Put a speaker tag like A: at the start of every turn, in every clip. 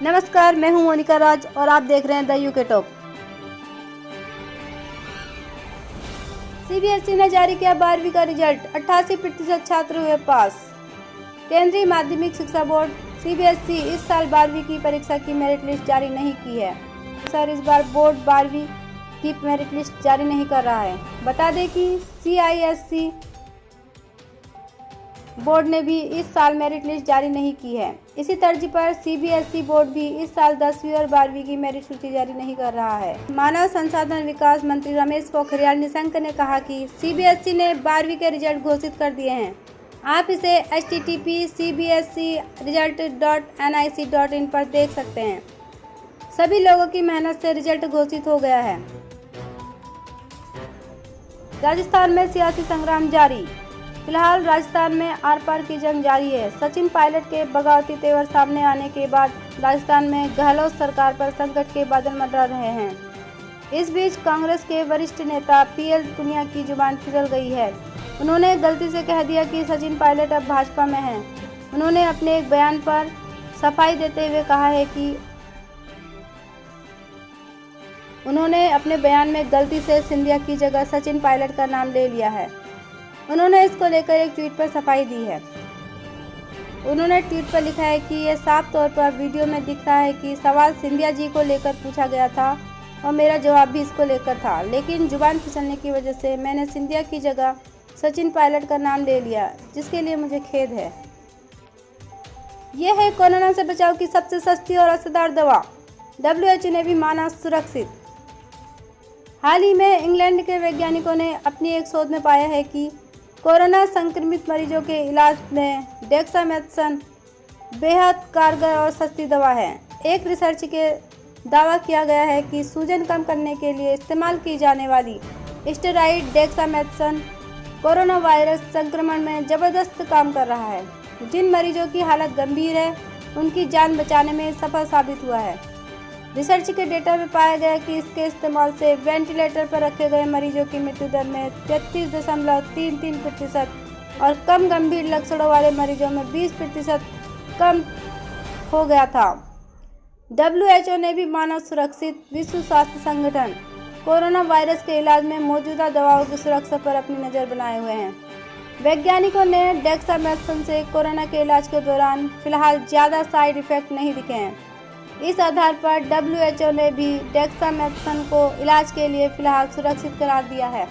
A: नमस्कार, मैं हूं मोनिका राज और आप देख रहे हैं द यूके टॉप। सीबीएसई ने जारी किया 12वीं का रिजल्ट, 88% छात्र हुए पास। केंद्रीय माध्यमिक शिक्षा बोर्ड सीबीएसई इस साल 12वीं की परीक्षा की मेरिट लिस्ट जारी नहीं की है। सर, इस बार बोर्ड 12वीं की मेरिट लिस्ट जारी नहीं कर रहा है। बता दें कि सीआईएससी बोर्ड ने भी इस साल मेरिट लिस्ट जारी नहीं की है। इसी तर्ज पर सीबीएसई बोर्ड भी इस साल 10वीं और 12वीं की मेरिट सूची जारी नहीं कर रहा है। मानव संसाधन विकास मंत्री रमेश पोखरियाल निशंक ने कहा कि सीबीएसई ने 12वीं के रिजल्ट घोषित कर दिए हैं। आप इसे http://cbscresult.nic.in पर देख सकते हैं। सभी लोगों की मेहनत से रिजल्ट घोषित हो गया है। राजस्थान में सियासी संग्राम जारी। फिलहाल राजस्थान में आर पार की जंग जारी है। सचिन पायलट के बगावती तेवर सामने आने के बाद राजस्थान में गहलोत सरकार पर संकट के बादल मंडरा रहे हैं। इस बीच कांग्रेस के वरिष्ठ नेता पीएल पुनिया की जुबान फिसल गई है। उन्होंने गलती से कह दिया कि सचिन पायलट अब भाजपा में हैं। उन्होंने अपने एक बयान पर सफाई देते हुए कहा है कि उन्होंने अपने बयान में गलती से सिंधिया की जगह सचिन पायलट का नाम ले लिया है। उन्होंने इसको लेकर एक ट्वीट पर सफाई दी है। उन्होंने ट्वीट पर लिखा है कि यह साफ तौर पर वीडियो में दिख रहा है कि सवाल सिंधिया जी को लेकर पूछा गया था और मेरा जवाब भी इसको लेकर था, लेकिन जुबान फिसलने की वजह से मैंने सिंधिया की जगह सचिन पायलट का नाम ले लिया, जिसके लिए मुझे खेद है। यह है कोरोना से बचाव की सबसे सस्ती और असरदार दवा। WHO ने भी माना सुरक्षित। हाल ही में इंग्लैंड के वैज्ञानिकों ने अपनी एक शोध में पाया है कि कोरोना संक्रमित मरीजों के इलाज में डेक्सामेथासोन बेहद कारगर और सस्ती दवा है। एक रिसर्च के दावा किया गया है कि सूजन कम करने के लिए इस्तेमाल की जाने वाली स्टेरॉइड डेक्सामेथासोन कोरोना वायरस संक्रमण में ज़बरदस्त काम कर रहा है। जिन मरीजों की हालत गंभीर है, उनकी जान बचाने में सफल साबित हुआ है। रिसर्च के डेटा में पाया गया कि इसके इस्तेमाल से वेंटिलेटर पर रखे गए मरीजों की मृत्यु दर में 33.33% और कम गंभीर लक्षणों वाले मरीजों में 20% कम हो गया था। WHO ने भी माना सुरक्षित। विश्व स्वास्थ्य संगठन कोरोना वायरस के इलाज में मौजूदा दवाओं की सुरक्षा पर अपनी नज़र बनाए हुए हैं। वैज्ञानिकों ने डेक्सामेथासोन से कोरोना के इलाज के दौरान फिलहाल ज़्यादा साइड इफेक्ट नहीं दिखे हैं। इस आधार पर WHO ने भी डेक्सामेथासोन को इलाज के लिए फिलहाल सुरक्षित करार दिया है।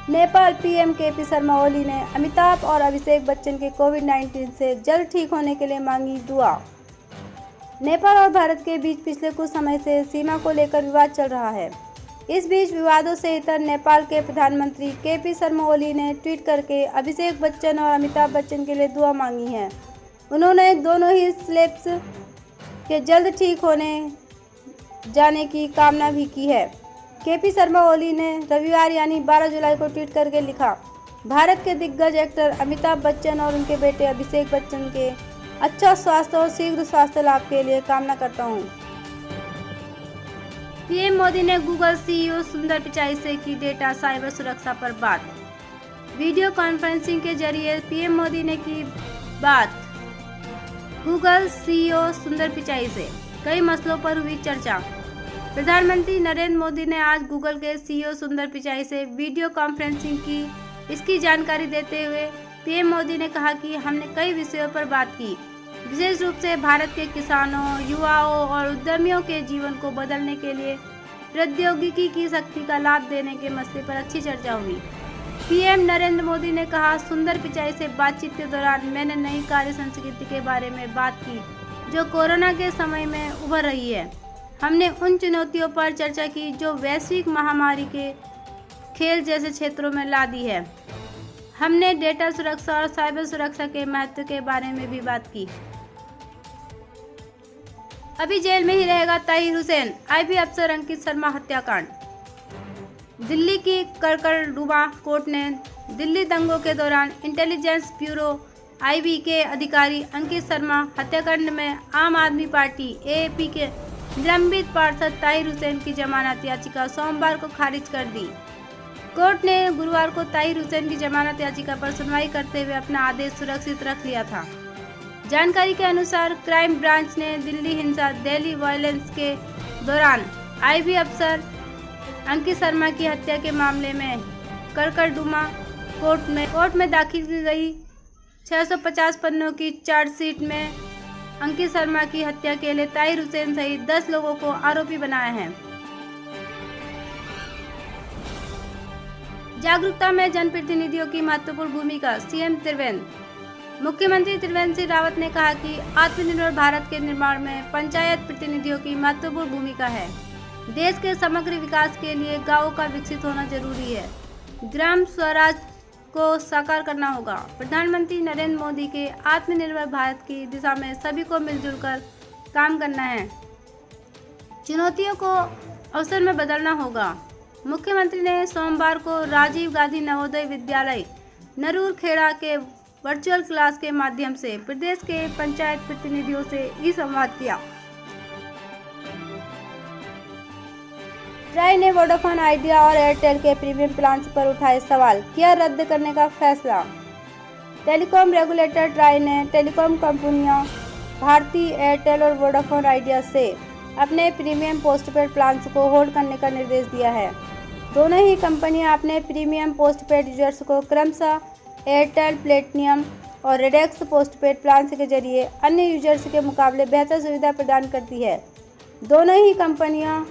A: नेपाल पीएम केपी शर्मा ओली ने अमिताभ और अभिषेक बच्चन के कोविड-19 से जल्द ठीक होने के लिए मांगी दुआ। नेपाल और भारत के बीच पिछले कुछ समय से सीमा को लेकर विवाद चल रहा है। इस बीच विवादों से इतर नेपाल के प्रधानमंत्री केपी शर्मा ओली ने ट्वीट करके अभिषेक बच्चन और अमिताभ बच्चन के लिए दुआ मांगी है। उन्होंने दोनों ही सेलेब्स के जल्द ठीक होने जाने की कामना भी की है। केपी शर्मा ओली ने रविवार यानी 12 जुलाई को ट्वीट करके लिखा, भारत के दिग्गज एक्टर अमिताभ बच्चन और उनके बेटे अभिषेक बच्चन के अच्छा स्वास्थ्य और शीघ्र स्वास्थ्य लाभ के लिए कामना करता हूं। पीएम मोदी ने गूगल सीईओ सुंदर पिचाई से की डेटा साइबर सुरक्षा पर बात। वीडियो कॉन्फ्रेंसिंग के जरिए पीएम मोदी ने की बात गूगल सीईओ सुंदर पिचाई से। कई मसलों पर हुई चर्चा। प्रधानमंत्री नरेंद्र मोदी ने आज गूगल के सीईओ सुंदर पिचाई से वीडियो कॉन्फ्रेंसिंग की। इसकी जानकारी देते हुए पीएम मोदी ने कहा कि हमने कई विषयों पर बात की, विशेष रूप से भारत के किसानों, युवाओं और उद्यमियों के जीवन को बदलने के लिए प्रौद्योगिकी की शक्ति का लाभ देने के मसले पर अच्छी चर्चा हुई। पीएम नरेंद्र मोदी ने कहा, सुंदर पिचाई से बातचीत के दौरान मैंने नई कार्य संस्कृति के बारे में बात की जो कोरोना के समय में उभर रही है। हमने उन चुनौतियों पर चर्चा की जो वैश्विक महामारी के खेल जैसे क्षेत्रों में ला दी है। हमने डेटा सुरक्षा और साइबर सुरक्षा के महत्व के बारे में भी बात की। अभी जेल में ही रहेगा ताहिर हुसैन, आईबी अफसर अंकित शर्मा हत्याकांड। दिल्ली की कड़कड़डुमा कोर्ट ने दिल्ली दंगों के दौरान इंटेलिजेंस ब्यूरो आईबी के अधिकारी अंकित शर्मा हत्याकांड में आम आदमी पार्टी एएपी के निलंबित पार्षद ताहिर हुसैन की जमानत याचिका सोमवार को खारिज कर दी। कोर्ट ने गुरुवार को ताहिर हुसैन की जमानत याचिका पर सुनवाई करते हुए अपना आदेश सुरक्षित रख लिया था। जानकारी के अनुसार क्राइम ब्रांच ने दिल्ली हिंसा दिल्ली वायलेंस के दौरान आईबी अफसर अंकित शर्मा की हत्या के मामले में करकरडुमा कोर्ट में दाखिल की गई 650 पन्नों की चार्जशीट में अंकित शर्मा की हत्या के लिए ताहिर हुसैन सहित 10 लोगों को आरोपी बनाया है। जागरूकता में जनप्रतिनिधियों की महत्वपूर्ण भूमिका, सीएम त्रिवेंद्र। मुख्यमंत्री त्रिवेंद्र सिंह रावत ने कहा कि आत्मनिर्भर भारत के निर्माण में पंचायत प्रतिनिधियों की महत्वपूर्ण भूमिका है। देश के समग्र विकास के लिए गांवों का विकसित होना जरूरी है। ग्राम स्वराज को साकार करना होगा। प्रधानमंत्री नरेंद्र मोदी के आत्मनिर्भर भारत की दिशा में सभी को मिलजुल कर काम करना है। चुनौतियों को अवसर में बदलना होगा। मुख्यमंत्री ने सोमवार को राजीव गांधी नवोदय विद्यालय नरूर खेड़ा के वर्चुअल क्लास के माध्यम से प्रदेश के पंचायत प्रतिनिधियों से ई-संवाद किया। ट्राई ने वोडाफोन आइडिया और एयरटेल के प्रीमियम प्लान पर उठाए सवाल, किया रद्द करने का फैसला। टेलीकॉम रेगुलेटर ट्राई ने टेलीकॉम कंपनियों भारती एयरटेल और वोडाफोन आइडिया से अपने प्रीमियम पोस्टपेड प्लान्स को होल्ड करने का निर्देश दिया है। दोनों ही कंपनियां अपने प्रीमियम पोस्टपेड यूजर्स को क्रमशः एयरटेल प्लेटिनम और रेडेक्स पोस्टपेड प्लान्स के जरिए अन्य यूजर्स के मुकाबले बेहतर सुविधा प्रदान करती है। दोनों ही कंपनियां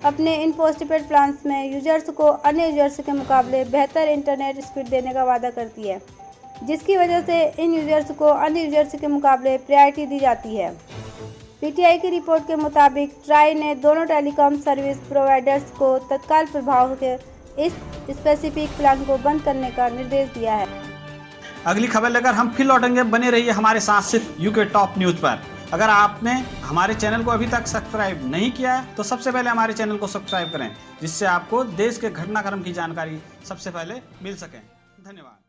A: अपने इन पोस्टपेड प्लान्स में यूजर्स को अन्य यूजर्स के मुकाबले बेहतर इंटरनेट स्पीड देने का वादा करती है, जिसकी वजह से इन यूजर्स को अन्य यूजर्स के मुकाबले प्रायोरिटी दी जाती है। पीटीआई की रिपोर्ट के मुताबिक ट्राई ने दोनों टेलीकॉम सर्विस प्रोवाइडर्स को तत्काल प्रभाव के इस स्पेसिफिक प्लान को बंद करने का निर्देश दिया है।
B: अगली खबर लेकर हम फिर लौटेंगे, बने रहिए हमारे साथ सिर्फ यूके टॉप न्यूज़ पर। अगर आपने हमारे चैनल को अभी तक सब्सक्राइब नहीं किया है तो सबसे पहले हमारे चैनल को सब्सक्राइब करें, जिससे आपको देश के घटनाक्रम की जानकारी सबसे पहले मिल सके। धन्यवाद।